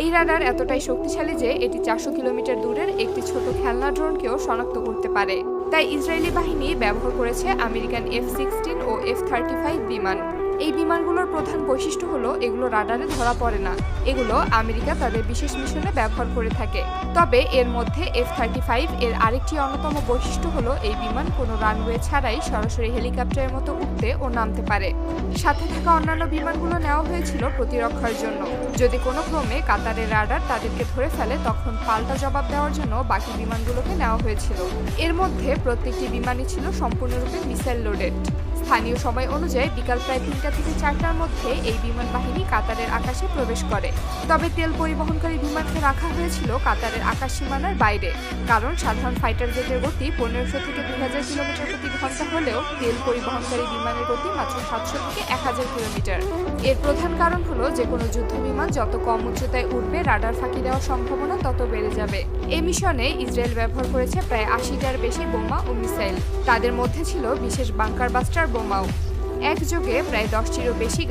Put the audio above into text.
এই রাডার এতটাই শক্তিশালী যে এটি 400 কিলোমিটার দূরের একটি ছোট খেলনা ড্রোনকেও শনাক্ত করতে পারে। তাই ইসরায়েলি বাহিনী ব্যবহার করেছে আমেরিকান F-16 ও F-35 বিমান। এই বিমানগুলোর প্রধান বৈশিষ্ট্য হলো এগুলো রাডারে ধরা পড়ে না। এগুলো আমেরিকা তাদের বিশেষ মিশনে ব্যবহার করে থাকে। তবে এর মধ্যে F-35 এর আরেকটি অন্যতম বৈশিষ্ট্য হলো এই বিমান কোনো রানওয়ে ছাড়াই সরাসরি হেলিকপ্টারের মতো উঠতে ও নামতে পারে। সাথে থাকা অন্যান্য বিমানগুলো নেওয়া হয়েছিল প্রতিরক্ষার জন্য। যদি কোনো ক্রমে কাতারের রাডার তাদেরকে ধরে ফেলে তখন পাল্টা জবাব দেওয়ার জন্য বাকি বিমানগুলোকে নেওয়া হয়েছিল। এর মধ্যে প্রত্যেকটি বিমানই ছিল সম্পূর্ণরূপে মিসাইল লোডেড। স্থানীয় সময় অনুযায়ী বিকাল প্রায় 3টা থেকে 4টার মধ্যে এই বিমান বাহিনী কাতারের আকাশে প্রবেশ করে। তবে তেল পরিবহনকারী বিমানকে রাখা হয়েছিল কাতারের আকাশ সীমানার বাইরে, কারণ সাধারণ ফাইটার জেটের গতি 1500 থেকে 2000 কিলোমিটার প্রতি ঘন্টা হলেও তেল পরিবহনকারী বিমানের গতি মাত্র 700 থেকে 1000 কিলোমিটার। এর প্রধান কারণ হলো যে কোনো যুদ্ধ বিমান যত কম উচ্চতায় উঠবে রাডার ফাঁকি দেওয়ার সম্ভাবনা তত বেড়ে যাবে। এই মিশনে ইসরায়েল ব্যবহার করেছে প্রায় 80টার বেশি বোমা ও মিসাইল। তাদের মধ্যে ছিল বিশেষ বাংকার বাস্টার বোমাও। একযোগে প্রায় 10টিরও বেশি